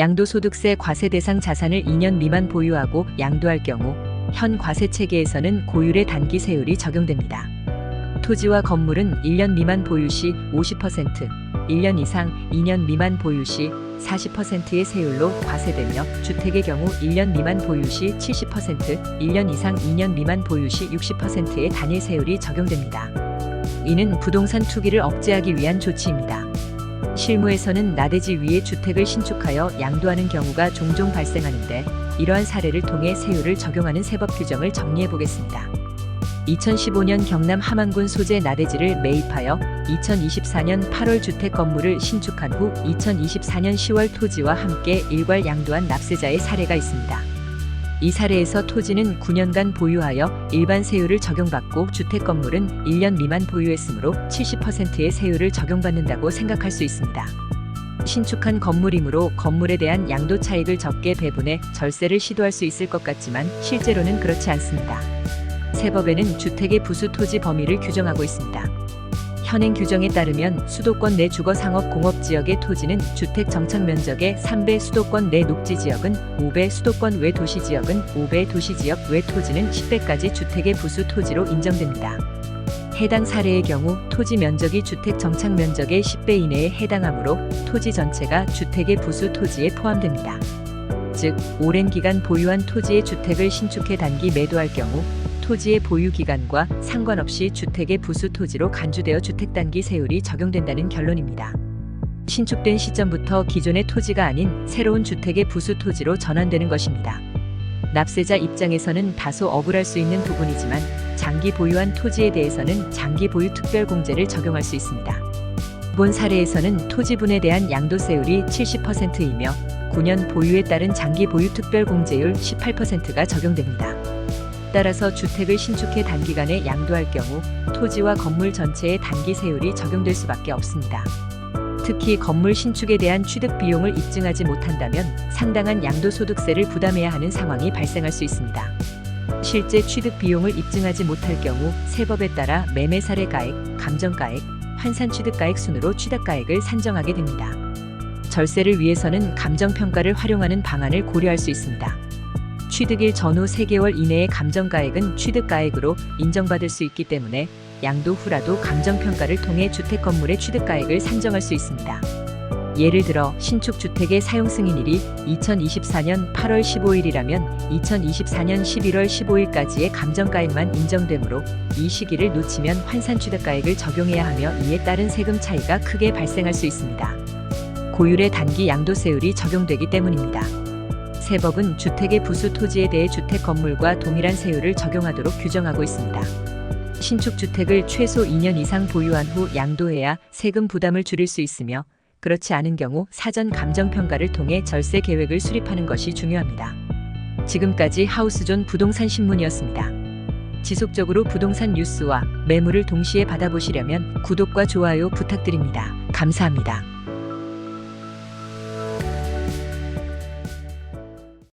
양도소득세 과세 대상 자산을 2년 미만 보유하고 양도할 경우 현 과세 체계에서는 고율의 단기 세율이 적용됩니다. 토지와 건물은 1년 미만 보유 시 50%, 1년 이상 2년 미만 보유 시 40%의 세율로 과세되며 주택의 경우 1년 미만 보유 시 70%, 1년 이상 2년 미만 보유 시 60%의 단일 세율이 적용됩니다. 이는 부동산 투기를 억제하기 위한 조치입니다. 실무에서는 나대지 위에 주택을 신축하여 양도하는 경우가 종종 발생하는데 이러한 사례를 통해 세율을 적용하는 세법 규정을 정리해 보겠습니다. 2015년 경남 함안군 소재 나대지를 매입하여 2024년 8월 주택 건물을 신축한 후 2024년 10월 토지와 함께 일괄 양도한 납세자의 사례가 있습니다. 이 사례에서 토지는 9년간 보유하여 일반 세율을 적용받고 주택 건물은 1년 미만 보유했으므로 70%의 세율을 적용받는다고 생각할 수 있습니다. 신축한 건물이므로 건물에 대한 양도 차익을 적게 배분해 절세를 시도할 수 있을 것 같지만 실제로는 그렇지 않습니다. 세법에는 주택의 부수 토지 범위를 규정하고 있습니다. 현행 규정에 따르면 수도권 내 주거상업공업지역의 토지는 주택 정착 면적의 3배, 수도권 내 녹지지역은 5배, 수도권 외 도시지역은 5배, 도시지역 외 토지는 10배까지 주택의 부수 토지로 인정됩니다. 해당 사례의 경우 토지 면적이 주택 정착 면적의 10배 이내에 해당하므로 토지 전체가 주택의 부수 토지에 포함됩니다. 즉, 오랜 기간 보유한 토지의 주택을 신축해 단기 매도할 경우 토지의 보유 기간과 상관없이 주택의 부수 토지로 간주되어 주택단기 세율이 적용된다는 결론입니다. 신축된 시점부터 기존의 토지가 아닌 새로운 주택의 부수 토지로 전환되는 것입니다. 납세자 입장에서는 다소 억울할 수 있는 부분이지만 장기 보유한 토지에 대해서는 장기 보유 특별공제를 적용할 수 있습니다. 본 사례에서는 토지분에 대한 양도세율이 70%이며 9년 보유에 따른 장기 보유 특별공제율 18%가 적용됩니다. 따라서 주택을 신축해 단기간에 양도할 경우 토지와 건물 전체의 단기 세율이 적용될 수밖에 없습니다. 특히 건물 신축에 대한 취득 비용을 입증하지 못한다면 상당한 양도소득세를 부담해야 하는 상황이 발생할 수 있습니다. 실제 취득 비용을 입증하지 못할 경우 세법에 따라 매매사례가액, 감정가액, 환산취득가액 순으로 취득가액을 산정하게 됩니다. 절세를 위해서는 감정평가를 활용하는 방안을 고려할 수 있습니다. 취득일 전후 3개월 이내의 감정가액은 취득가액으로 인정받을 수 있기 때문에 양도 후라도 감정평가를 통해 주택 건물의 취득가액을 산정할 수 있습니다. 예를 들어 신축 주택의 사용 승인일이 2024년 8월 15일이라면 2024년 11월 15일까지의 감정가액만 인정되므로 이 시기를 놓치면 환산취득가액을 적용해야 하며 이에 따른 세금 차이가 크게 발생할 수 있습니다. 고율의 단기 양도세율이 적용되기 때문입니다. 세법은 주택의 부수 토지에 대해 주택 건물과 동일한 세율을 적용하도록 규정하고 있습니다. 신축 주택을 최소 2년 이상 보유한 후 양도해야 세금 부담을 줄일 수 있으며 그렇지 않은 경우 사전 감정평가를 통해 절세 계획을 수립하는 것이 중요합니다. 지금까지 하우스존 부동산 신문이었습니다. 지속적으로 부동산 뉴스와 매물을 동시에 받아보시려면 구독과 좋아요 부탁드립니다. 감사합니다.